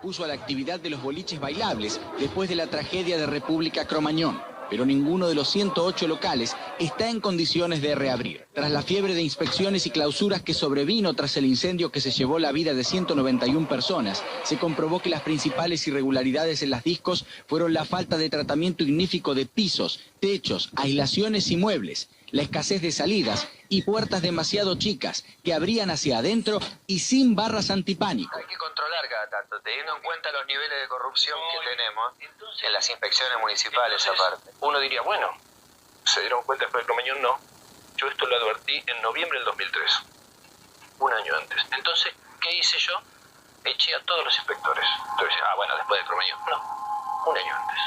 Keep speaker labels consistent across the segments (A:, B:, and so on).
A: opuso a la actividad de los boliches bailables después de la tragedia de República Cromañón. Pero ninguno de los 108 locales está en condiciones de reabrir. Tras la fiebre de inspecciones y clausuras que sobrevino tras el incendio que se llevó la vida de 191 personas, se comprobó que las principales irregularidades en las discos fueron la falta de tratamiento ignífico de pisos, techos, aislaciones y muebles, la escasez de salidas y puertas demasiado chicas que abrían hacia adentro y sin barras antipánico.
B: Hay que controlar cada tanto, teniendo en cuenta los niveles de corrupción que tenemos en las inspecciones municipales aparte.
C: Uno diría, bueno, ¿se dieron cuenta después de Cromañón? No. Yo esto lo advertí en noviembre del 2003, un año antes. Entonces, ¿qué hice yo? Eché a todos los inspectores. Entonces, bueno, después de Cromañón. No, un año antes.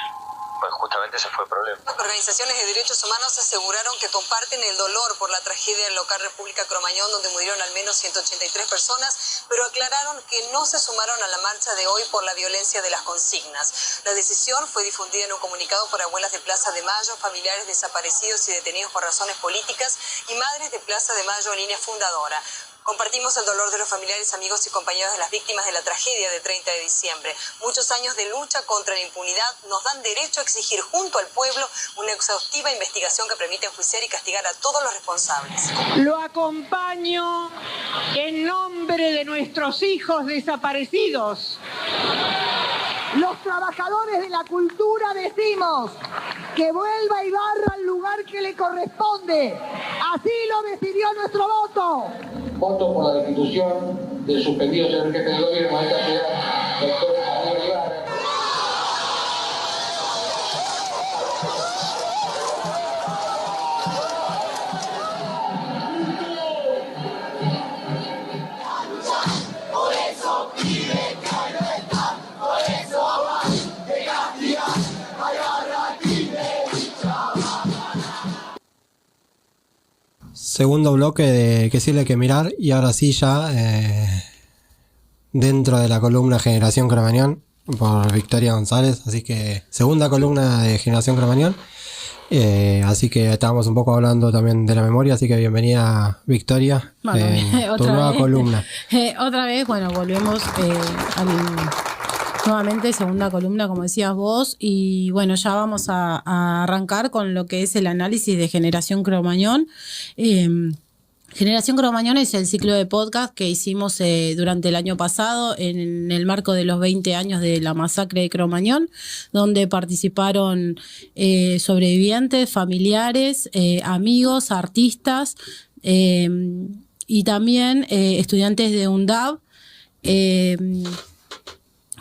B: Pues justamente ese fue el problema.
D: Organizaciones de derechos humanos aseguraron que comparten el dolor por la tragedia del local República Cromañón, donde murieron al menos 183 personas, pero aclararon que no se sumaron a la marcha de hoy por la violencia de las consignas. La decisión fue difundida en un comunicado por abuelas de Plaza de Mayo, familiares desaparecidos y detenidos por razones políticas y madres de Plaza de Mayo, línea fundadora. Compartimos el dolor de los familiares, amigos y compañeros de las víctimas de la tragedia del 30 de diciembre. Muchos años de lucha contra la impunidad nos dan derecho a exigir junto al pueblo una exhaustiva investigación que permita enjuiciar y castigar a todos los responsables.
E: Lo acompaño en nombre de nuestros hijos desaparecidos.
F: Los trabajadores de la cultura decimos que vuelva Ibarra al lugar que le corresponde. Así lo decidió nuestro voto.
G: Voto por la destitución del suspendido señor jefe del gobierno de esta ciudad, doctor Aníbal Ibarra.
H: Segundo bloque de Que sirve que mirar, y ahora sí ya dentro de la columna Generación Cromañón por Victoria González, así que segunda columna de Generación Cromañón, así que estábamos un poco hablando también de la memoria, así que bienvenida Victoria, tu nueva columna.
I: Otra vez, bueno, volvemos nuevamente segunda columna, como decías vos, y bueno, ya vamos a arrancar con lo que es el análisis de Generación Cromañón. Generación Cromañón es el ciclo de podcast que hicimos durante el año pasado en el marco de los 20 años de la masacre de Cromañón, donde participaron sobrevivientes, familiares, amigos, artistas y también estudiantes de UNDAV,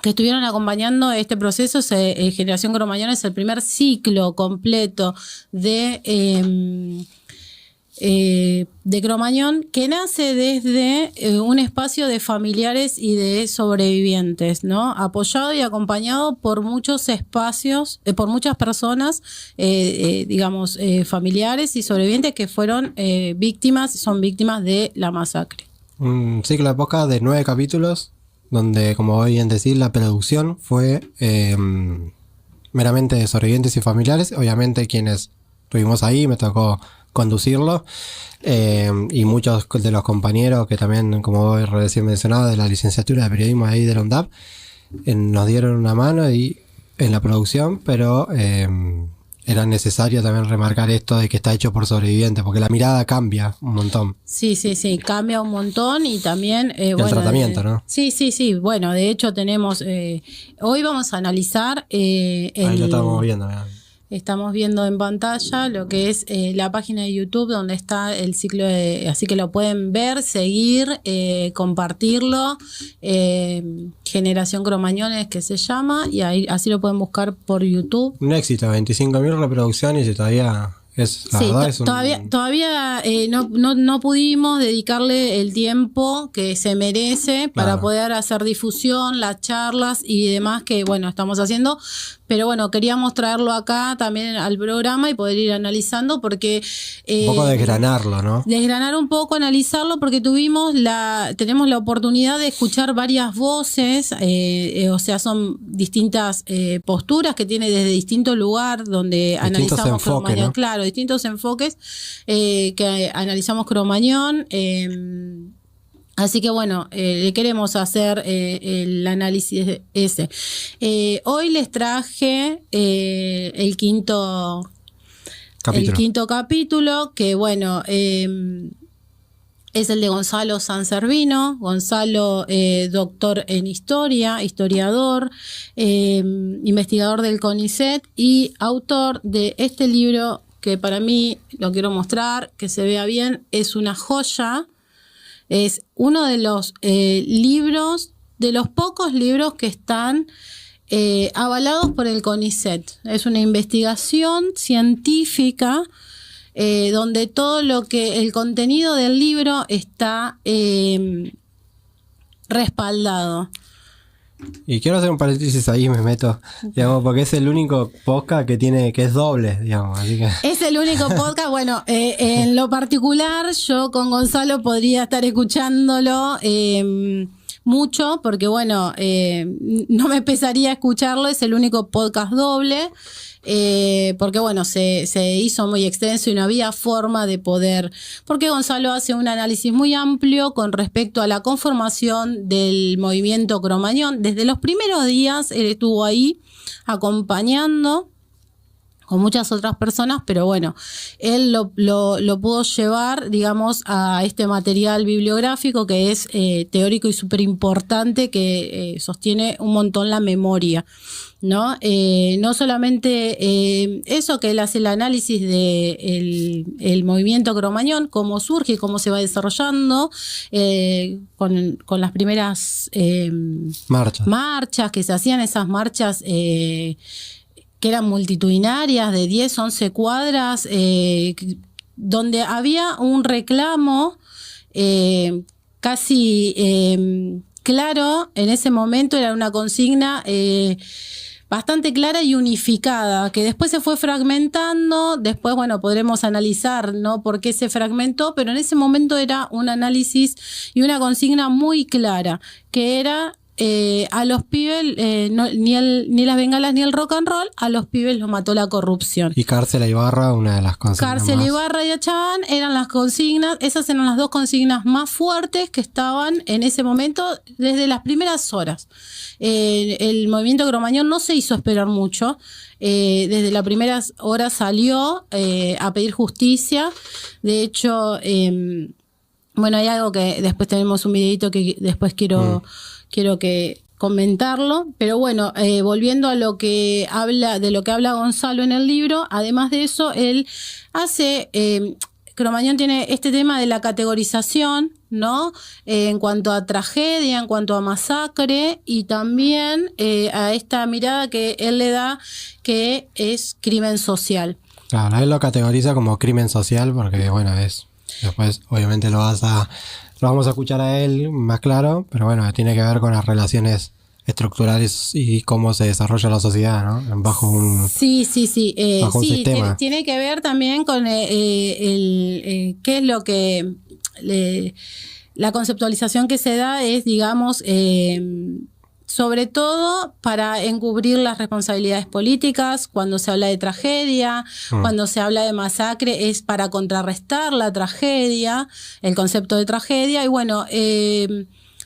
I: que estuvieron acompañando este proceso. Generación Cromañón es el primer ciclo completo de Cromañón, que nace desde un espacio de familiares y de sobrevivientes, ¿no? Apoyado y acompañado por muchos espacios, por muchas personas, digamos, familiares y sobrevivientes que fueron son víctimas de la masacre.
H: Un ciclo de podcast de 9 capítulos, donde, como bien decir, la producción fue meramente de sobrevivientes y familiares. Obviamente quienes estuvimos ahí, me tocó conducirlo, y muchos de los compañeros que también, como vos recién mencionabas, de la licenciatura de periodismo ahí de la UNDAP, nos dieron una mano en la producción, pero era necesario también remarcar esto de que está hecho por sobrevivientes, porque la mirada cambia un montón.
I: Sí, cambia un montón, y también
H: el tratamiento, ¿no?
I: Sí, bueno, de hecho tenemos, hoy vamos a analizar
H: ahí lo estamos viendo,
I: estamos viendo en pantalla lo que es la página de YouTube donde está el ciclo así que lo pueden ver, seguir, compartirlo. Generación Cromañón es que se llama, y ahí así lo pueden buscar por YouTube.
H: Un éxito, 25.000 reproducciones, y todavía es, la verdad, es
I: todavía no pudimos dedicarle el tiempo que se merece para poder hacer difusión, las charlas y demás que, bueno, estamos haciendo. Pero bueno, queríamos traerlo acá también al programa y poder ir analizando, porque
H: un poco desgranarlo, ¿no?
I: Desgranar un poco, analizarlo, porque tenemos la oportunidad de escuchar varias voces, o sea, son distintas posturas que tiene desde distintos lugares donde
H: distintos
I: analizamos Cromañón,
H: ¿no?
I: Claro, distintos enfoques que analizamos Cromañón. Así que bueno, le queremos hacer el análisis ese. Hoy les traje el quinto capítulo, que bueno, es el de Gonzalo Sanservino. Gonzalo, doctor en historia, historiador, investigador del CONICET y autor de este libro que para mí, lo quiero mostrar, que se vea bien, es una joya. Es uno de los libros, de los pocos libros que están avalados por el CONICET. Es una investigación científica donde todo el contenido del libro está respaldado.
H: Y quiero hacer un paréntesis ahí, me meto, digamos, porque es el único podcast que es doble, digamos, así que...
I: Es el único podcast, bueno, en lo particular, yo con Gonzalo podría estar escuchándolo mucho, porque bueno, no me pesaría escucharlo, es el único podcast doble, porque bueno, se hizo muy extenso y no había forma de poder, porque Gonzalo hace un análisis muy amplio con respecto a la conformación del movimiento Cromañón. Desde los primeros días él estuvo ahí acompañando con muchas otras personas, pero bueno, él lo pudo llevar, digamos, a este material bibliográfico que es teórico y súper importante, que sostiene un montón la memoria, ¿no? No solamente eso, que él hace el análisis de el movimiento Cromañón, cómo surge, cómo se va desarrollando, con las primeras marchas que se hacían, esas marchas que eran multitudinarias de 10, 11 cuadras, donde había un reclamo casi claro. En ese momento era una consigna bastante clara y unificada, que después se fue fragmentando. Después, bueno, podremos analizar, ¿no?, por qué se fragmentó, pero en ese momento era un análisis y una consigna muy clara, que era... a los pibes, ni las bengalas ni el rock and roll, a los pibes los mató la corrupción.
H: Y Cárcel a Ibarra, una de las consignas.
I: Cárcel a Ibarra y a Chabán eran las consignas, esas eran las dos consignas más fuertes que estaban en ese momento desde las primeras horas. El movimiento Cromañón no se hizo esperar mucho. Desde las primeras horas salió a pedir justicia. De hecho, bueno, hay algo que después tenemos un videito que después quiero que comentarlo, pero bueno, volviendo a lo que habla Gonzalo en el libro, además de eso, él hace, Cromañón tiene este tema de la categorización, ¿no? En cuanto a tragedia, en cuanto a masacre, y también a esta mirada que él le da, que es crimen social.
H: Claro, él lo categoriza como crimen social porque, bueno, después obviamente lo vamos a escuchar a él más claro, pero bueno, tiene que ver con las relaciones estructurales y cómo se desarrolla la sociedad, ¿no? Bajo un bajo un sistema.
I: Tiene que ver también con qué es lo que la conceptualización que se da es, digamos, sobre todo para encubrir las responsabilidades políticas. Cuando se habla de tragedia, cuando se habla de masacre, es para contrarrestar la tragedia, el concepto de tragedia. Y bueno,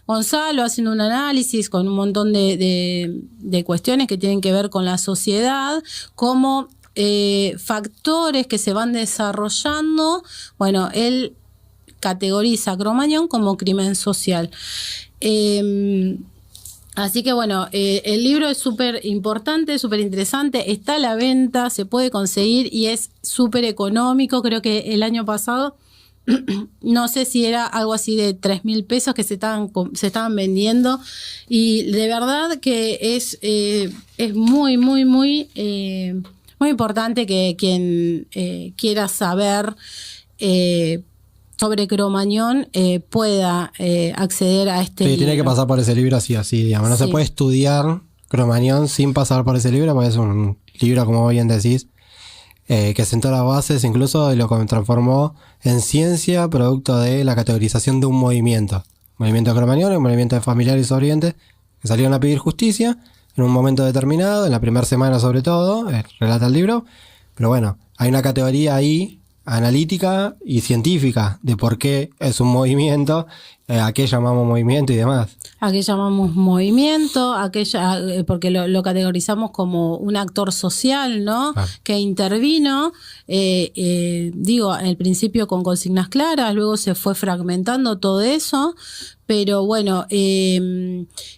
I: Gonzalo haciendo un análisis con un montón de cuestiones que tienen que ver con la sociedad, como factores que se van desarrollando. Bueno, él categoriza a Cromañón como crimen social. Así que bueno, el libro es súper importante, súper interesante, está a la venta, se puede conseguir y es súper económico. Creo que el año pasado, no sé si era algo así de 3.000 pesos que se estaban vendiendo, y de verdad que es muy, muy, muy, muy importante que quien quiera saber sobre Cromañón pueda acceder a este libro.
H: Tiene que pasar por ese libro así, digamos. No se puede estudiar Cromañón sin pasar por ese libro, porque es un libro, como bien decís, que sentó las bases incluso de lo que transformó en ciencia, producto de la categorización de un movimiento. Movimiento Cromañón, un movimiento de familiares orientes que salieron a pedir justicia en un momento determinado, en la primera semana sobre todo, relata el libro. Pero bueno, hay una categoría ahí analítica y científica de por qué es un movimiento, a qué llamamos movimiento y demás.
I: A qué llamamos movimiento, porque lo categorizamos como un actor social, ¿no? Que intervino, al principio con consignas claras, luego se fue fragmentando todo eso, pero bueno,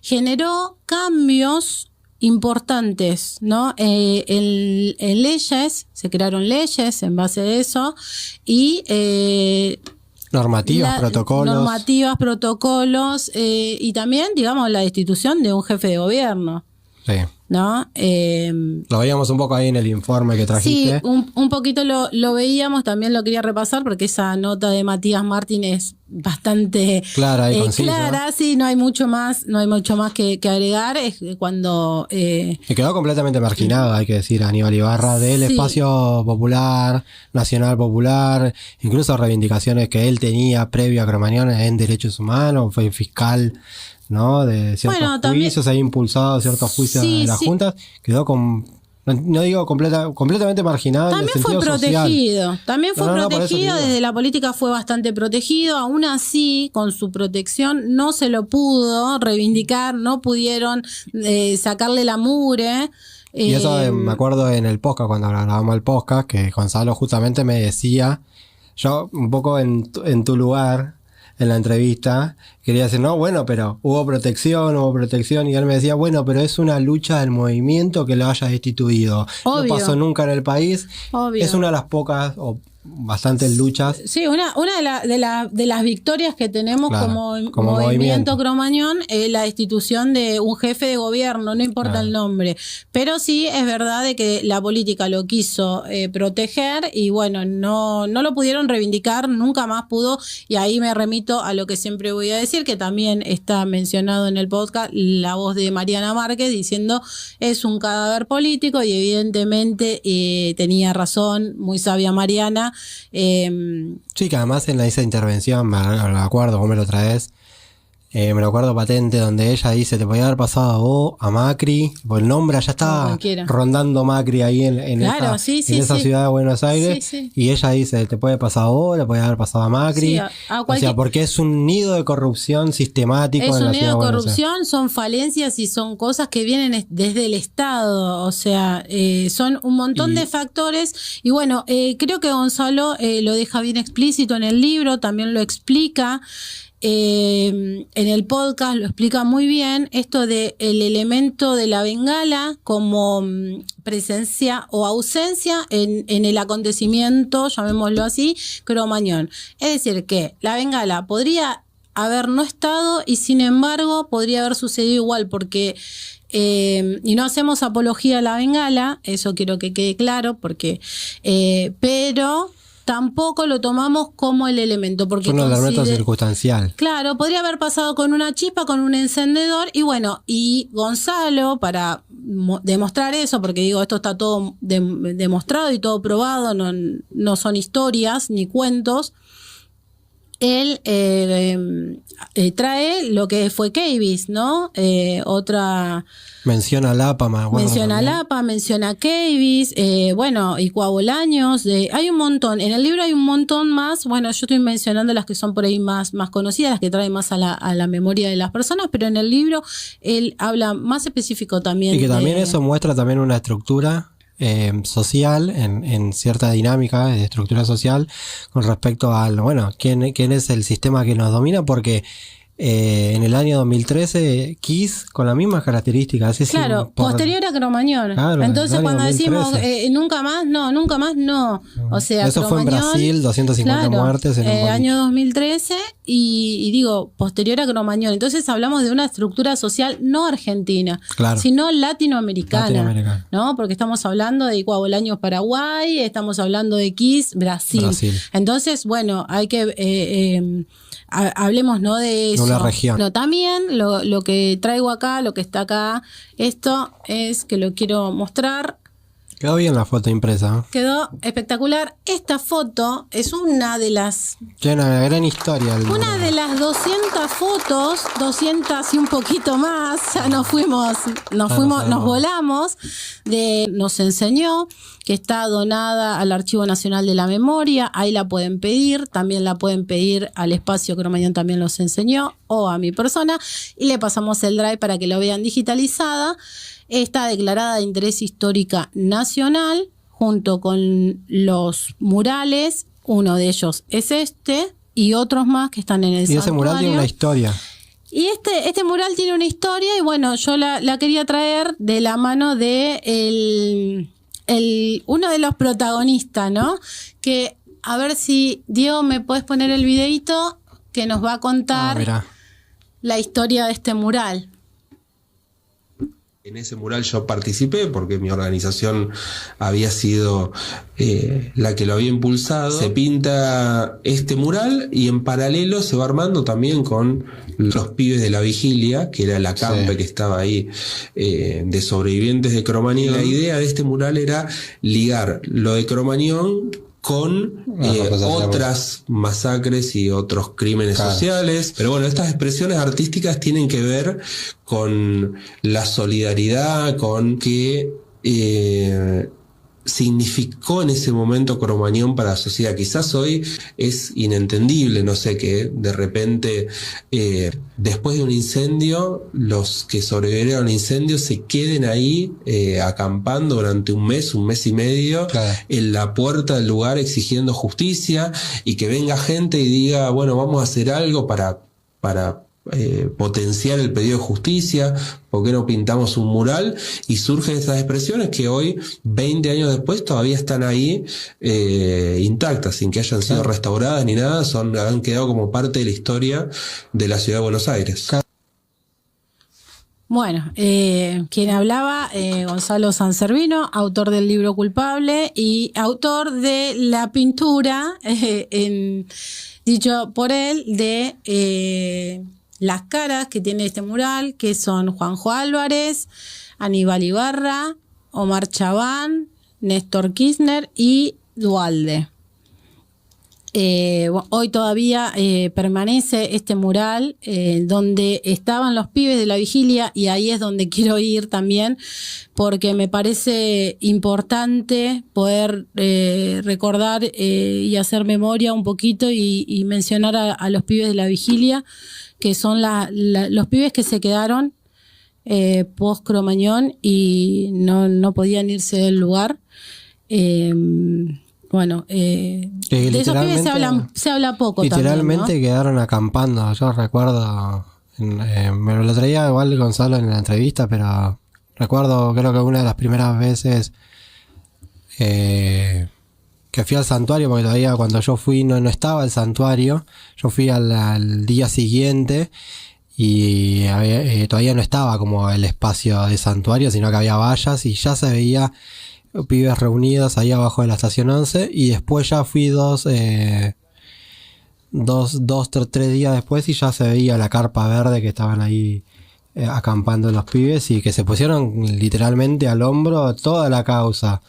I: generó cambios importantes, ¿no? En leyes, se crearon leyes en base a eso y
H: normativas, protocolos y también, digamos, la destitución de un jefe de gobierno. Sí.
I: ¿No?
H: Lo veíamos un poco ahí en el informe que trajiste.
I: Sí, un poquito lo veíamos, también lo quería repasar porque esa nota de Matías Martín es bastante
H: clara y concisa.
I: Clara, sí, no hay mucho más que agregar. Es cuando
H: y quedó completamente marginado, hay que decir, Aníbal Ibarra, del espacio popular, nacional popular, incluso reivindicaciones que él tenía previo a Cromañón en derechos humanos, fue fiscal, ¿no? De ciertos juicios, ha impulsado ciertos juicios de las juntas, quedó no digo completamente marginado.
I: También
H: en el sentido
I: fue protegido,
H: social.
I: También fue protegido, desde la política fue bastante protegido, aún así, con su protección no se lo pudo reivindicar, no pudieron sacarle la mugre.
H: Y eso me acuerdo en el podcast, cuando grabamos el podcast, que Gonzalo justamente me decía, yo un poco en tu lugar, en la entrevista, quería decir, no, bueno, pero hubo protección, y él me decía, bueno, pero es una lucha del movimiento que lo haya destituido.
I: Obvio.
H: No pasó nunca en el país.
I: Obvio.
H: Es una de las pocas o bastantes luchas.
I: Sí, una de las victorias que tenemos, claro, como movimiento Cromañón, la destitución de un jefe de gobierno, no importa el nombre. Pero sí es verdad de que la política lo quiso proteger y bueno, no lo pudieron reivindicar, nunca más pudo, y ahí me remito a lo que siempre voy a decir, que también está mencionado en el podcast, la voz de Mariana Márquez diciendo es un cadáver político, y evidentemente tenía razón, muy sabia Mariana.
H: Sí, que además en esa intervención, me lo acuerdo, vos me lo traes, me lo acuerdo patente, donde ella dice, te podía haber pasado a vos, a Macri, porque el nombre ya estaba rondando Macri ahí en esa ciudad de Buenos Aires, y ella dice, te puede pasar a vos, le podía haber pasado a Macri, o sea, porque es un nido de corrupción sistemático.
I: Es un nido de corrupción, son falencias y son cosas que vienen desde el Estado, o sea, son un montón de factores, y bueno, creo que Gonzalo lo deja bien explícito en el libro, también lo explica. En el podcast lo explica muy bien, esto de el elemento de la bengala como presencia o ausencia en el acontecimiento, llamémoslo así, Cromañón. Es decir, que la bengala podría haber no estado y sin embargo podría haber sucedido igual, porque y no hacemos apología a la bengala, eso quiero que quede claro, porque pero tampoco lo tomamos como el elemento, porque
H: es un elemento circunstancial.
I: Claro, podría haber pasado con una chispa, con un encendedor, y bueno, y Gonzalo, para demostrar eso, porque digo, esto está todo demostrado y todo probado, no son historias ni cuentos, él trae lo que fue Keyvis, ¿no? Otra...
H: Menciona a Lapa,
I: menciona a Keyvis, bueno, y Coabolaños, hay un montón, en el libro hay un montón más, bueno, yo estoy mencionando las que son por ahí más conocidas, las que traen más a la memoria de las personas, pero en el libro él habla más específico también.
H: Y que también eso muestra también una estructura social, en cierta dinámica de estructura social con respecto al, bueno, quién es el sistema que nos domina, porque en el año 2013 Kiss con las mismas características.
I: Claro, posterior a Cromañón. Claro, entonces cuando 2013. Decimos nunca más, no. O sea,
H: eso fue en Brasil, 250 muertes en el
I: año 2013 y digo, posterior a Cromañón. Entonces hablamos de una estructura social no argentina, sino latinoamericana, ¿no? Porque estamos hablando de Coabolaños, Paraguay, estamos hablando de Kiss, Brasil. Entonces, bueno, hay que... hablemos, ¿no?, de eso.
H: Una región.
I: Pero también lo que traigo acá, lo que está acá, esto es que lo quiero mostrar.
H: Quedó bien la foto impresa.
I: Quedó espectacular. Esta foto es una de las...
H: Tiene una gran historia.
I: Una de las 200 fotos, 200 y un poquito más, ya nos volamos, nos enseñó, que está donada al Archivo Nacional de la Memoria, ahí la pueden pedir, también la pueden pedir al espacio Cromañón, también los enseñó, o a mi persona, y le pasamos el drive para que lo vean digitalizada. Está declarada de interés histórica nacional, junto con los murales, uno de ellos es este, y otros más que están en el santuario. Y ese
H: mural tiene una historia.
I: Y este mural tiene una historia, y bueno, yo la quería traer de la mano de uno de los protagonistas, ¿no? Que, a ver si, Diego, me puedes poner el videíto que nos va a contar la historia de este mural.
J: En ese mural yo participé porque mi organización había sido la que lo había impulsado. Se pinta este mural y en paralelo se va armando también con los pibes de la vigilia, que era el acampe que estaba ahí de sobrevivientes de Cromañón. La idea de este mural era ligar lo de Cromañón con otras masacres y otros crímenes sociales. Pero bueno, estas expresiones artísticas tienen que ver con la solidaridad, con que significó en ese momento Cromañón para la sociedad. Quizás hoy es inentendible, no sé, que de repente después de un incendio, los que sobrevivieron al incendio se queden ahí acampando durante un mes y medio en la puerta del lugar exigiendo justicia, y que venga gente y diga, bueno, vamos a hacer algo para potenciar el pedido de justicia, ¿por qué no pintamos un mural? Y surgen esas expresiones que hoy, 20 años después, todavía están ahí intactas, sin que hayan sido restauradas ni nada, han quedado como parte de la historia de la ciudad de Buenos Aires.
I: Bueno, quien hablaba, Gonzalo Sanservino, autor del libro Culpable y autor de la pintura, dicho por él, de las caras que tiene este mural, que son Juanjo Álvarez, Aníbal Ibarra, Omar Chabán, Néstor Kirchner y Duhalde. Hoy todavía permanece este mural donde estaban los pibes de la vigilia, y ahí es donde quiero ir también, porque me parece importante poder recordar y hacer memoria un poquito y mencionar a los pibes de la vigilia, que son los pibes que se quedaron post Cromañón y no podían irse del lugar. Bueno, de esos pibes se habla poco.
H: Literalmente también, ¿no? Quedaron acampando. Yo recuerdo, me lo traía igual Gonzalo en la entrevista, pero recuerdo, creo que una de las primeras veces que fui al santuario, porque todavía cuando yo fui no estaba el santuario. Yo fui al día siguiente y todavía no estaba como el espacio de santuario, sino que había vallas y ya se veía pibes reunidos ahí abajo de la estación 11, y después ya fui tres días después y ya se veía la carpa verde que estaban ahí acampando los pibes, y que se pusieron literalmente al hombro toda la causa.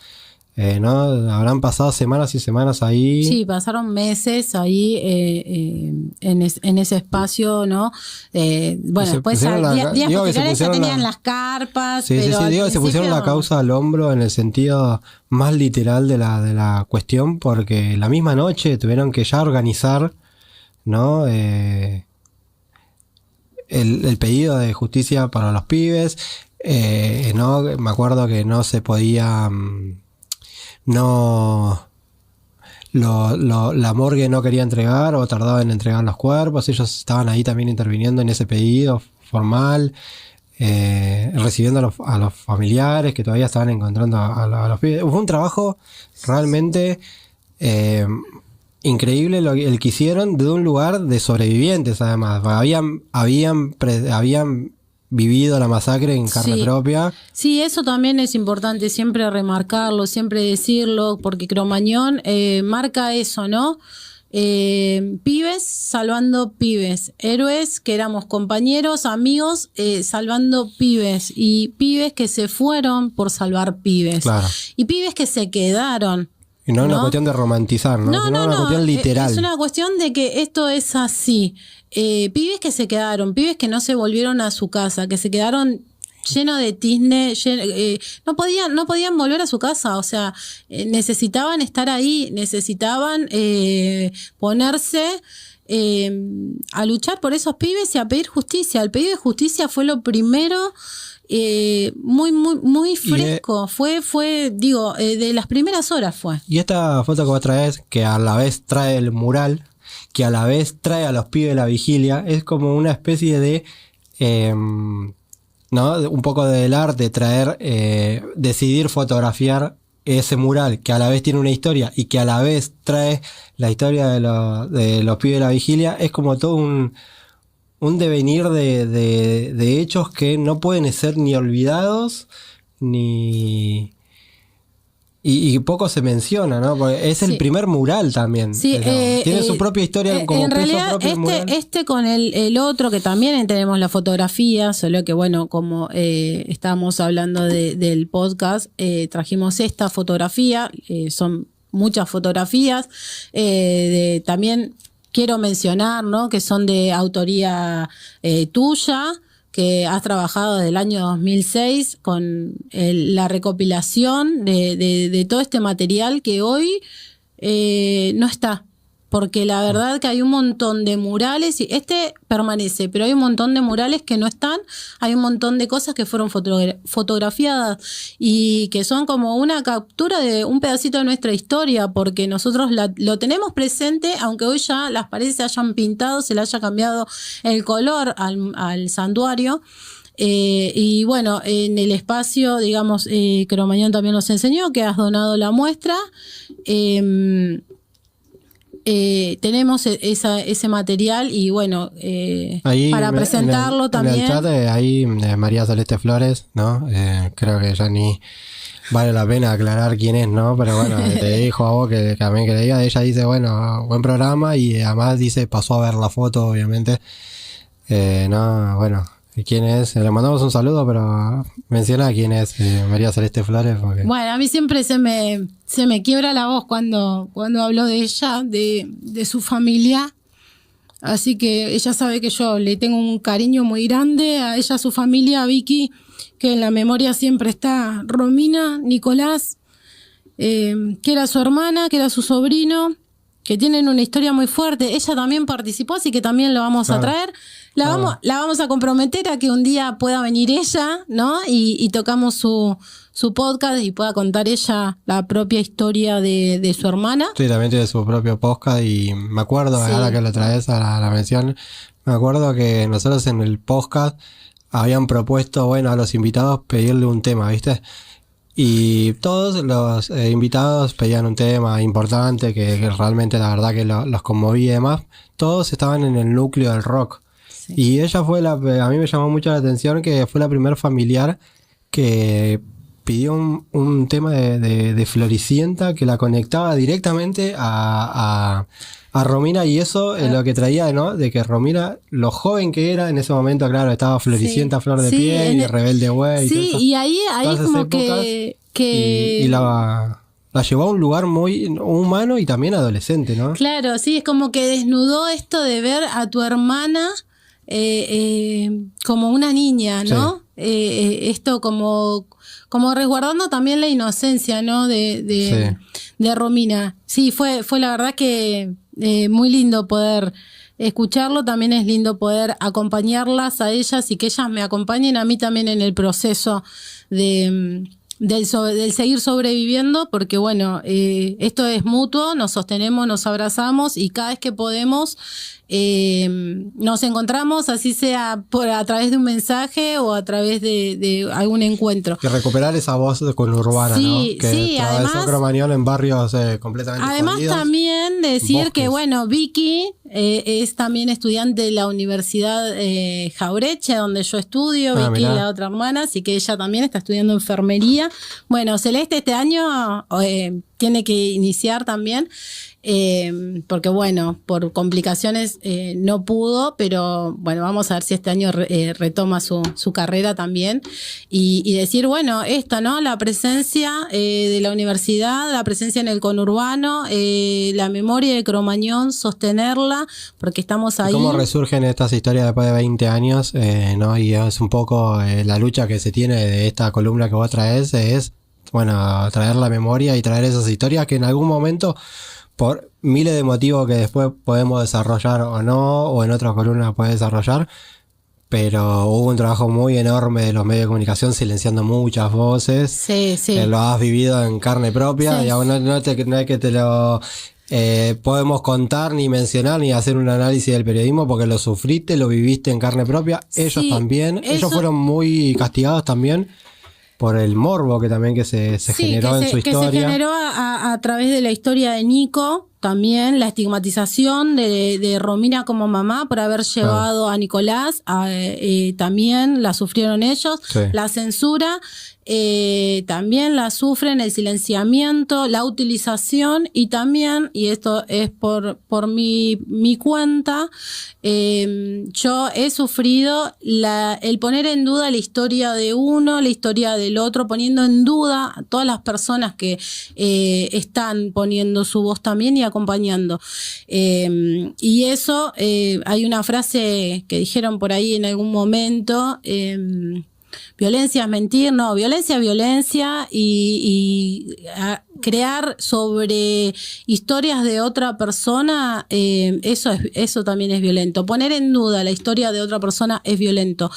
H: ¿No? Habrán pasado semanas y semanas ahí.
I: Sí, pasaron meses ahí en ese espacio, ¿no? Bueno, después días posteriores ya tenían las carpas.
H: Sí, pero digo que se pusieron la causa al hombro en el sentido más literal de la cuestión, porque la misma noche tuvieron que ya organizar, ¿no? El pedido de justicia para los pibes. ¿No? Me acuerdo que no se podía... la morgue no quería entregar o tardaba en entregar los cuerpos. Ellos estaban ahí también interviniendo en ese pedido formal, recibiendo a los familiares que todavía estaban encontrando a los pibes. Fue un trabajo realmente increíble el que hicieron, de un lugar de sobrevivientes. Además habían vivido la masacre en carne propia.
I: Sí, eso también es importante siempre remarcarlo, siempre decirlo, porque Cromañón marca eso, ¿no? pibes salvando pibes, héroes que éramos compañeros, amigos, salvando pibes, y pibes que se fueron por salvar pibes,
H: Claro.
I: y pibes que se quedaron.
H: Y no es una
I: ¿no?
H: cuestión de romantizar, ¿no?
I: No,
H: Sino
I: no,
H: una
I: no.
H: cuestión literal.
I: Es una cuestión de que esto es así. Pibes que se quedaron, pibes que no se volvieron a su casa, que se quedaron llenos de tizne, no podían volver a su casa, o sea, necesitaban estar ahí, necesitaban ponerse a luchar por esos pibes y a pedir justicia. El pedido de justicia fue lo primero. Muy fresco, fue de las primeras horas fue.
H: Y esta foto que vos traes, que a la vez trae el mural, que a la vez trae a los pibes de la vigilia, es como una especie de, ¿no? Un poco del arte, traer, decidir fotografiar ese mural, que a la vez tiene una historia y que a la vez trae la historia de los pibes de la vigilia, es como todo un devenir de hechos que no pueden ser ni olvidados ni... Y poco se menciona, ¿no? Porque es el primer mural también.
I: Sí,
H: tiene su propia historia como
I: en realidad
H: propio mural.
I: este con el otro, que también tenemos la fotografía, solo que bueno, como estábamos hablando del podcast, trajimos esta fotografía, son muchas fotografías, también quiero mencionar, ¿no? Que son de autoría tuya, que has trabajado desde el año 2006 con la recopilación de todo este material que hoy no está. Porque la verdad que hay un montón de murales, y este permanece, pero hay un montón de murales que no están, hay un montón de cosas que fueron fotografiadas y que son como una captura de un pedacito de nuestra historia, porque nosotros lo tenemos presente, aunque hoy ya las paredes se hayan pintado, se le haya cambiado el color al santuario. Y bueno, en el espacio, digamos, Cromañón también nos enseñó que has donado la muestra. Tenemos ese material y bueno,
H: ahí
I: para presentarlo también.
H: En el chat ahí María Celeste Flores, ¿no? Creo que ya ni vale la pena aclarar quién es, ¿no? Pero bueno, te dijo a vos que también que le diga. Ella dice, bueno, buen programa, y además dice, pasó a ver la foto, obviamente. No, bueno, ¿quién es? Le mandamos un saludo, pero menciona quién es María Celeste Flores. Porque...
I: Bueno, a mí siempre se me quiebra la voz cuando hablo de ella, de su familia. Así que ella sabe que yo le tengo un cariño muy grande a ella, a su familia, a Vicky, que en la memoria siempre está Romina, Nicolás, que era su hermana, que era su sobrino, que tienen una historia muy fuerte. Ella también participó, así que también lo vamos a traer. La vamos a comprometer a que un día pueda venir ella, ¿no? Y tocamos su podcast y pueda contar ella la propia historia de su hermana.
H: Sí, también tiene su propio podcast, y me acuerdo, ahora que lo traes a la mención, me acuerdo que nosotros en el podcast habían propuesto, bueno, a los invitados pedirle un tema, ¿viste? Y todos los invitados pedían un tema importante que realmente la verdad que los conmovía y demás. Todos estaban en el núcleo del rock. Sí. Y ella fue a mí me llamó mucho la atención que fue la primer familiar que pidió un tema de Floricienta que la conectaba directamente a Romina, y eso es lo que traía, ¿no? De que Romina, lo joven que era en ese momento, claro, estaba Floricienta, Flor de Piel y Rebelde Güey.
I: Sí, y ahí como que
H: y la llevó a un lugar muy humano y también adolescente, ¿no?
I: Claro, sí, es como que desnudó esto de ver a tu hermana como una niña, ¿no? Sí. Esto como resguardando también la inocencia, ¿no? De Romina. Sí, fue la verdad que muy lindo poder escucharlo. También es lindo poder acompañarlas a ellas y que ellas me acompañen a mí también en el proceso del seguir sobreviviendo, porque bueno, esto es mutuo, nos sostenemos, nos abrazamos y cada vez que podemos nos encontramos, así sea a través de un mensaje o a través de algún encuentro.
H: Y recuperar esa voz conurbana,
I: sí,
H: ¿no? Que
I: sí, además
H: Cromañón en barrios completamente
I: además
H: escondidos,
I: también decir bosques. Que bueno, Vicky es también estudiante de la Universidad Jaureche, donde yo estudio, Vicky, la otra hermana, así que ella también está estudiando enfermería. Bueno, Celeste este año tiene que iniciar también, porque bueno, por complicaciones no pudo, pero bueno, vamos a ver si este año retoma su carrera también y decir, bueno, ¿no? La presencia de la universidad, la presencia en el conurbano, la memoria de Cromañón, sostenerla, porque estamos ahí.
H: ¿Cómo resurgen estas historias después de 20 años? ¿No? Y es un poco la lucha que se tiene de esta columna que vos traes, es, bueno, traer la memoria y traer esas historias que en algún momento, por miles de motivos que después podemos desarrollar o no, o en otras columnas puede desarrollar, pero hubo un trabajo muy enorme de los medios de comunicación silenciando muchas voces.
I: Sí.
H: Lo has vivido en carne propia,
I: Sí.
H: digamos, no es que te lo podemos contar, ni mencionar, ni hacer un análisis del periodismo, porque lo sufriste, lo viviste en carne propia. Ellos
I: Sí,
H: también, ellos fueron muy castigados también por el morbo que también que se generó en su historia.
I: Que se generó a través de la historia de Nico, también la estigmatización de Romina como mamá por haber llevado a Nicolás, también la sufrieron ellos,
H: Sí.
I: la censura también la sufren, el silenciamiento, la utilización y también, y esto es por mi cuenta, yo he sufrido el poner en duda la historia de uno, la historia del otro, poniendo en duda a todas las personas que están poniendo su voz también y acompañando. Y eso, hay una frase que dijeron por ahí en algún momento, violencia es mentir, no, violencia es violencia y crear sobre historias de otra persona, eso también es violento. Poner en duda la historia de otra persona es violento.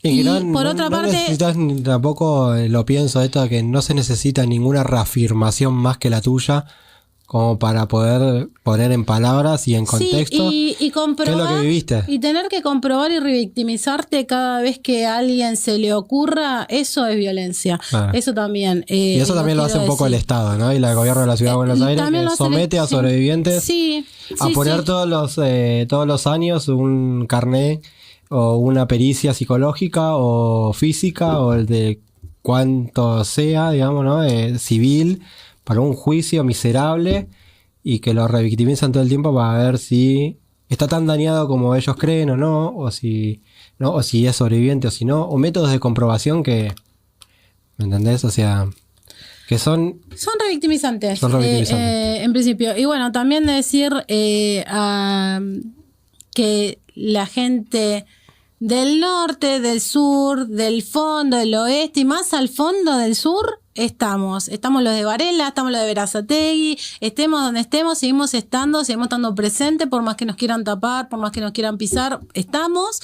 I: Y por otra parte,
H: necesitas, tampoco lo pienso esto, que no se necesita ninguna reafirmación más que la tuya como para poder poner en palabras y en contexto
I: y comprobar,
H: qué es lo que viviste.
I: Y tener que comprobar y revictimizarte cada vez que a alguien se le ocurra, eso es violencia. Eso también.
H: Y eso también lo hace un poco el Estado, ¿no? Y el gobierno de la Ciudad de Buenos Aires, que somete a sobrevivientes a poner todos los años un carnet o una pericia psicológica o física o el de cuánto sea, digamos, ¿no? Civil, para un juicio miserable y que lo revictimizan todo el tiempo para ver si está tan dañado como ellos creen o no, o si es sobreviviente o si no, o métodos de comprobación que, ¿me entendés? O sea, que son
I: revictimizantes.
H: Son revictimizantes.
I: En principio. Y bueno, también decir que la gente del norte, del sur, del fondo, del oeste y más al fondo del sur, estamos los de Varela, estamos los de Berazategui, estemos donde estemos, seguimos estando presentes, por más que nos quieran tapar, por más que nos quieran pisar, estamos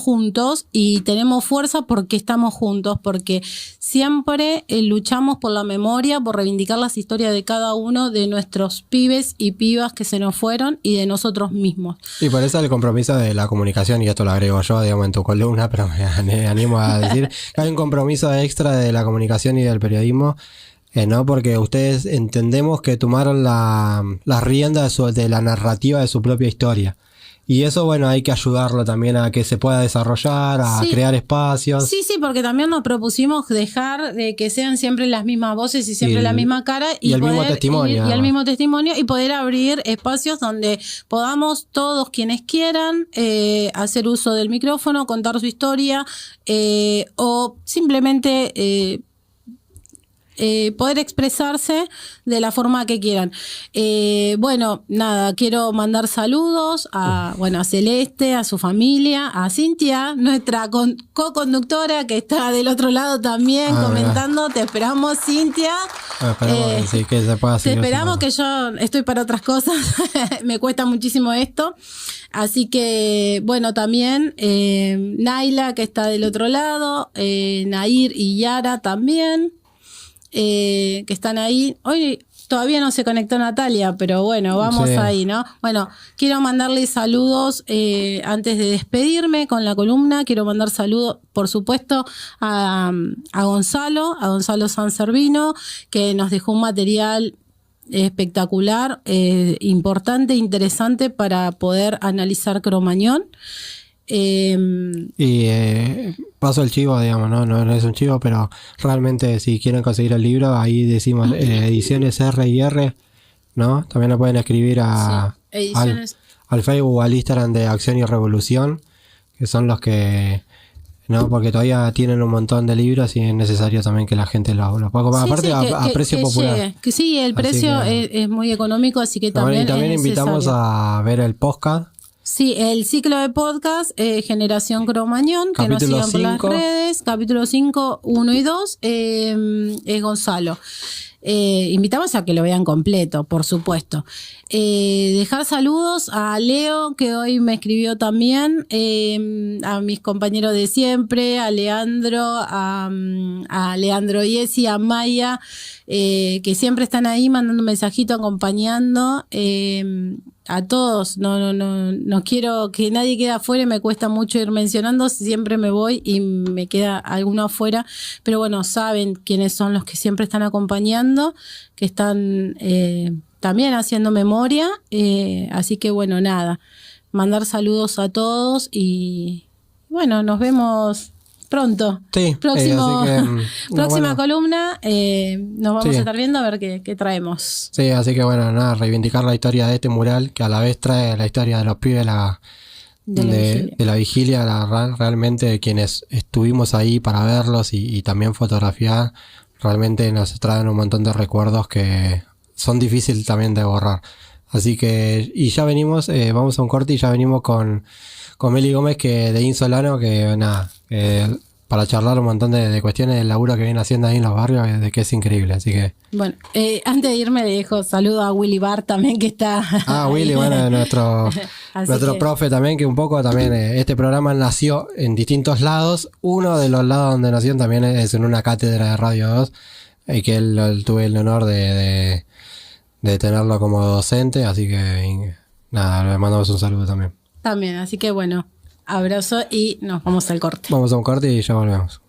I: juntos y tenemos fuerza porque estamos juntos, porque siempre luchamos por la memoria, por reivindicar las historias de cada uno de nuestros pibes y pibas que se nos fueron y de nosotros mismos.
H: Y por eso el compromiso de la comunicación, y esto lo agrego yo, digamos, en tu columna, pero me animo a decir que hay un compromiso extra de la comunicación y del periodismo, ¿no? Porque ustedes entendemos que tomaron la rienda de la narrativa de su propia historia. Y eso, bueno, hay que ayudarlo también a que se pueda desarrollar, a crear espacios.
I: Sí, porque también nos propusimos dejar de que sean siempre las mismas voces y siempre la misma cara y
H: el mismo testimonio.
I: Y el mismo testimonio y poder abrir espacios donde podamos todos quienes quieran hacer uso del micrófono, contar su historia o simplemente poder expresarse de la forma que quieran. Bueno, nada, quiero mandar saludos a Celeste, a su familia, a Cintia, nuestra co-conductora que está del otro lado también comentando. Te esperamos, Cintia.
H: Esperamos que se pueda seguir.
I: Te esperamos, que yo estoy para otras cosas. Me cuesta muchísimo esto. Así que, bueno, también Naila, que está del otro lado, Nair y Yara también. Que están ahí. Hoy todavía no se conectó Natalia, pero bueno, vamos ahí, ¿no? Bueno, quiero mandarle saludos antes de despedirme con la columna. Quiero mandar saludos, por supuesto, a Gonzalo Sanservino, que nos dejó un material importante, importante, interesante para poder analizar Cromañón.
H: Paso el chivo, digamos, no es un chivo, pero realmente si quieren conseguir el libro, ahí decimos ediciones R&R, ¿no? También lo pueden escribir al Facebook o al Instagram de Acción y Revolución, que son los que... ¿no? Porque todavía tienen un montón de libros y es necesario también que la gente lo pueda comprar. Aparte, a precio popular.
I: Sí, el precio es muy económico, así que también.
H: Y también invitamos a ver el podcast.
I: Sí, el ciclo de podcast Generación Cromañón, que nos sigan por las redes. Capítulo 5, 1 y 2, es Gonzalo. Invitamos a que lo vean completo, por supuesto. Dejar saludos a Leo, que hoy me escribió también, a mis compañeros de siempre, a Leandro, a Leandro Yesi, a Maya, que siempre están ahí mandando un mensajito, acompañando. A todos, no quiero que nadie quede afuera, me cuesta mucho ir mencionando, siempre me voy y me queda alguno afuera, pero bueno, saben quiénes son los que siempre están acompañando, que están también haciendo memoria, así que bueno, nada, mandar saludos a todos y bueno, nos vemos pronto.
H: Sí,
I: próxima columna, nos vamos a estar viendo a ver qué traemos.
H: Sí, así que bueno, nada, reivindicar la historia de este mural, que a la vez trae la historia de los pibes de la vigilia, realmente quienes estuvimos ahí para verlos y también fotografiar, realmente nos traen un montón de recuerdos que son difíciles también de borrar. Así que, y ya venimos, vamos a un corte y ya venimos con Meli Gómez, que de Insolano, que nada, para charlar un montón de cuestiones del laburo que viene haciendo ahí en los barrios, de que es increíble, así que...
I: Bueno, antes de irme le dejo saludo a Willy Bar también, que está...
H: Willy, bueno, nuestro profe también, que un poco también, este programa nació en distintos lados. Uno de los lados donde nació también es en una cátedra de Radio 2, que él tuve el honor de tenerlo como docente, así que nada, le mandamos un saludo también.
I: También, así que bueno, abrazo y nos vamos al corte.
H: Vamos a un corte y ya volvemos.